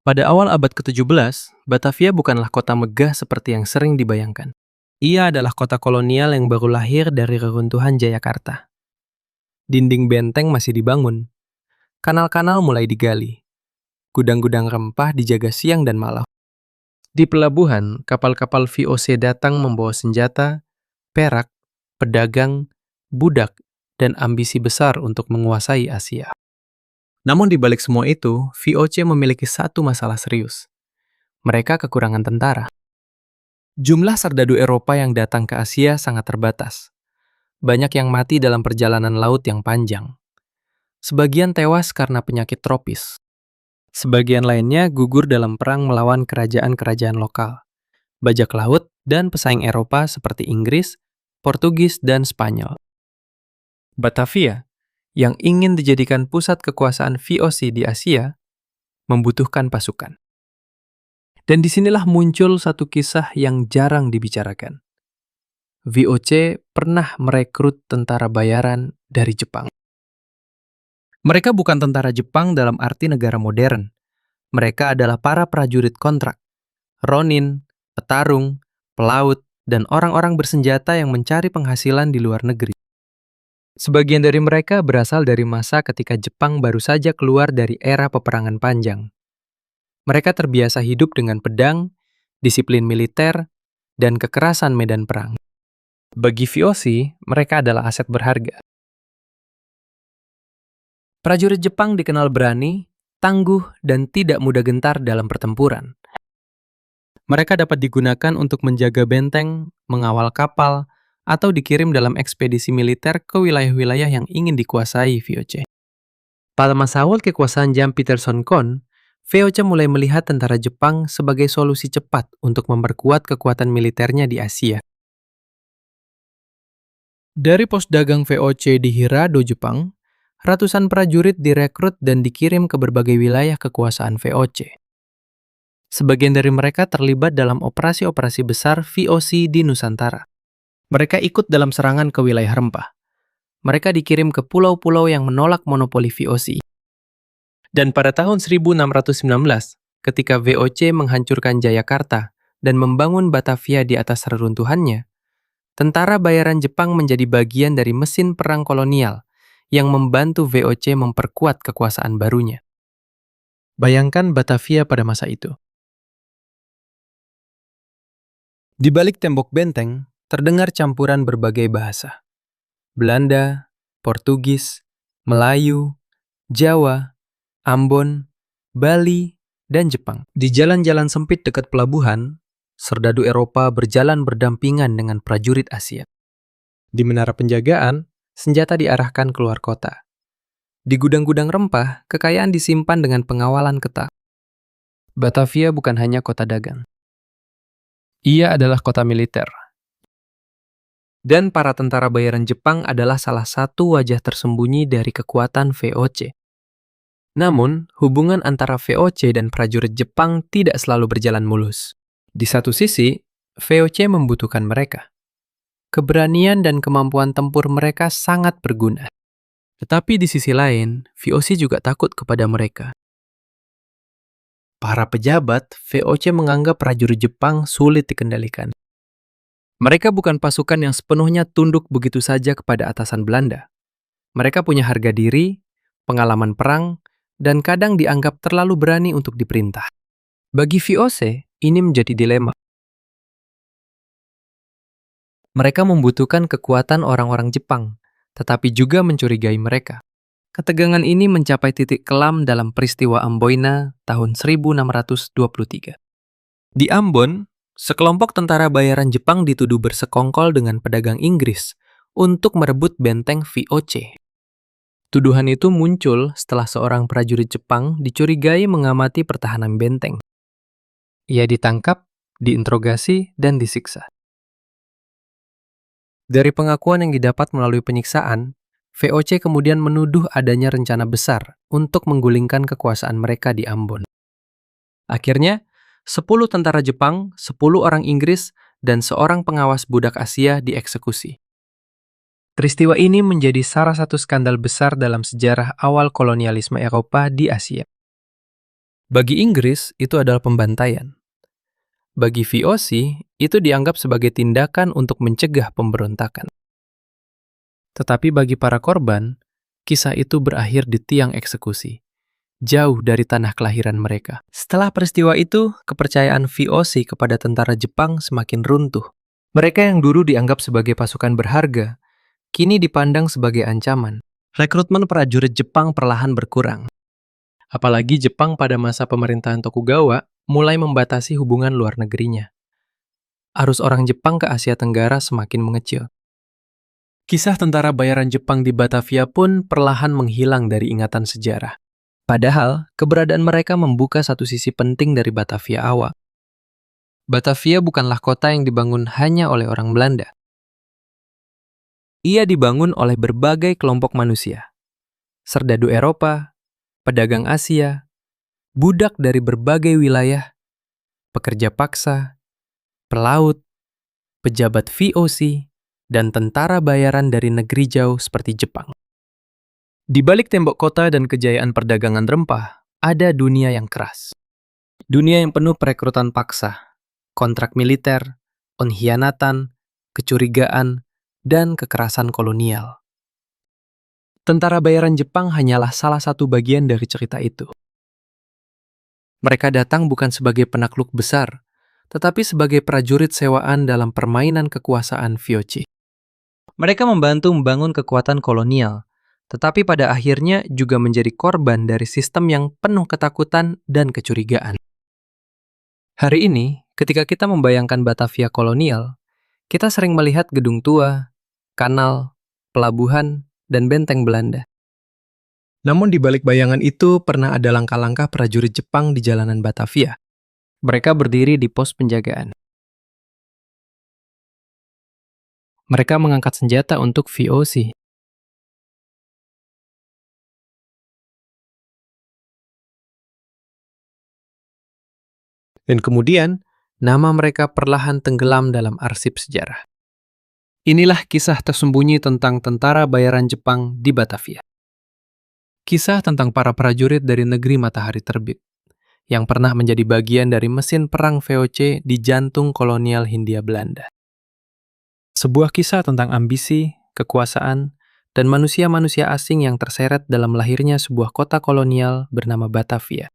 Pada awal abad ke-17, Batavia bukanlah kota megah seperti yang sering dibayangkan. Ia adalah kota kolonial yang baru lahir dari reruntuhan Jayakarta. Dinding benteng masih dibangun, kanal-kanal mulai digali, gudang-gudang rempah dijaga siang dan malam. Di pelabuhan, kapal-kapal VOC datang membawa senjata, perak, pedagang, budak, dan ambisi besar untuk menguasai Asia. Namun di balik semua itu, VOC memiliki satu masalah serius. Mereka kekurangan tentara. Jumlah serdadu Eropa yang datang ke Asia sangat terbatas. Banyak yang mati dalam perjalanan laut yang panjang. Sebagian tewas karena penyakit tropis. Sebagian lainnya gugur dalam perang melawan kerajaan-kerajaan lokal, bajak laut, dan pesaing Eropa seperti Inggris, Portugis, dan Spanyol. Batavia, yang ingin dijadikan pusat kekuasaan VOC di Asia, membutuhkan pasukan. Dan disinilah muncul satu kisah yang jarang dibicarakan. VOC pernah merekrut tentara bayaran dari Jepang. Mereka bukan tentara Jepang dalam arti negara modern. Mereka adalah para prajurit kontrak, ronin, petarung, pelaut, dan orang-orang bersenjata yang mencari penghasilan di luar negeri. Sebagian dari mereka berasal dari masa ketika Jepang baru saja keluar dari era peperangan panjang. Mereka terbiasa hidup dengan pedang, disiplin militer, dan kekerasan medan perang. Bagi VOC, mereka adalah aset berharga. Prajurit Jepang dikenal berani, tangguh, dan tidak mudah gentar dalam pertempuran. Mereka dapat digunakan untuk menjaga benteng, mengawal kapal, atau dikirim dalam ekspedisi militer ke wilayah-wilayah yang ingin dikuasai VOC. Pada masa awal kekuasaan Jan Pieterszoon Koen, VOC mulai melihat tentara Jepang sebagai solusi cepat untuk memperkuat kekuatan militernya di Asia. Dari pos dagang VOC di Hirado, Jepang, ratusan prajurit direkrut dan dikirim ke berbagai wilayah kekuasaan VOC. Sebagian dari mereka terlibat dalam operasi-operasi besar VOC di Nusantara. Mereka ikut dalam serangan ke wilayah rempah. Mereka dikirim ke pulau-pulau yang menolak monopoli VOC. Dan pada tahun 1619, ketika VOC menghancurkan Jayakarta dan membangun Batavia di atas reruntuhannya, tentara bayaran Jepang menjadi bagian dari mesin perang kolonial yang membantu VOC memperkuat kekuasaan barunya. Bayangkan Batavia pada masa itu. Di balik tembok benteng, terdengar campuran berbagai bahasa. Belanda, Portugis, Melayu, Jawa, Ambon, Bali, dan Jepang. Di jalan-jalan sempit dekat pelabuhan, serdadu Eropa berjalan berdampingan dengan prajurit Asia. Di menara penjagaan, senjata diarahkan keluar kota. Di gudang-gudang rempah, kekayaan disimpan dengan pengawalan ketat. Batavia bukan hanya kota dagang. Ia adalah kota militer. Dan para tentara bayaran Jepang adalah salah satu wajah tersembunyi dari kekuatan VOC. Namun, hubungan antara VOC dan prajurit Jepang tidak selalu berjalan mulus. Di satu sisi, VOC membutuhkan mereka. Keberanian dan kemampuan tempur mereka sangat berguna. Tetapi di sisi lain, VOC juga takut kepada mereka. Para pejabat VOC menganggap prajurit Jepang sulit dikendalikan. Mereka bukan pasukan yang sepenuhnya tunduk begitu saja kepada atasan Belanda. Mereka punya harga diri, pengalaman perang, dan kadang dianggap terlalu berani untuk diperintah. Bagi VOC, ini menjadi dilema. Mereka membutuhkan kekuatan orang-orang Jepang, tetapi juga mencurigai mereka. Ketegangan ini mencapai titik kelam dalam peristiwa Amboina tahun 1623. Di Ambon, sekelompok tentara bayaran Jepang dituduh bersekongkol dengan pedagang Inggris untuk merebut benteng VOC. Tuduhan itu muncul setelah seorang prajurit Jepang dicurigai mengamati pertahanan benteng. Ia ditangkap, diinterogasi, dan disiksa. Dari pengakuan yang didapat melalui penyiksaan, VOC kemudian menuduh adanya rencana besar untuk menggulingkan kekuasaan mereka di Ambon. Akhirnya, 10 tentara Jepang, 10 orang Inggris, dan seorang pengawas budak Asia dieksekusi. Peristiwa ini menjadi salah satu skandal besar dalam sejarah awal kolonialisme Eropa di Asia. Bagi Inggris, itu adalah pembantaian. Bagi VOC, itu dianggap sebagai tindakan untuk mencegah pemberontakan. Tetapi bagi para korban, kisah itu berakhir di tiang eksekusi, jauh dari tanah kelahiran mereka. Setelah peristiwa itu, kepercayaan VOC kepada tentara Jepang semakin runtuh. Mereka yang dulu dianggap sebagai pasukan berharga, kini dipandang sebagai ancaman. Rekrutmen prajurit Jepang perlahan berkurang. Apalagi Jepang pada masa pemerintahan Tokugawa mulai membatasi hubungan luar negerinya. Arus orang Jepang ke Asia Tenggara semakin mengecil. Kisah tentara bayaran Jepang di Batavia pun perlahan menghilang dari ingatan sejarah. Padahal, keberadaan mereka membuka satu sisi penting dari Batavia awal. Batavia bukanlah kota yang dibangun hanya oleh orang Belanda. Ia dibangun oleh berbagai kelompok manusia. Serdadu Eropa, pedagang Asia, budak dari berbagai wilayah, pekerja paksa, pelaut, pejabat VOC, dan tentara bayaran dari negeri jauh seperti Jepang. Di balik tembok kota dan kejayaan perdagangan rempah, ada dunia yang keras. Dunia yang penuh perekrutan paksa, kontrak militer, pengkhianatan, kecurigaan, dan kekerasan kolonial. Tentara bayaran Jepang hanyalah salah satu bagian dari cerita itu. Mereka datang bukan sebagai penakluk besar, tetapi sebagai prajurit sewaan dalam permainan kekuasaan VOC. Mereka membantu membangun kekuatan kolonial, tetapi pada akhirnya juga menjadi korban dari sistem yang penuh ketakutan dan kecurigaan. Hari ini, ketika kita membayangkan Batavia kolonial, kita sering melihat gedung tua, kanal, pelabuhan, dan benteng Belanda. Namun di balik bayangan itu pernah ada langkah-langkah prajurit Jepang di jalanan Batavia. Mereka berdiri di pos penjagaan. Mereka mengangkat senjata untuk VOC. Dan kemudian, nama mereka perlahan tenggelam dalam arsip sejarah. Inilah kisah tersembunyi tentang tentara bayaran Jepang di Batavia. Kisah tentang para prajurit dari negeri matahari terbit, yang pernah menjadi bagian dari mesin perang VOC di jantung kolonial Hindia Belanda. Sebuah kisah tentang ambisi, kekuasaan, dan manusia-manusia asing yang terseret dalam lahirnya sebuah kota kolonial bernama Batavia.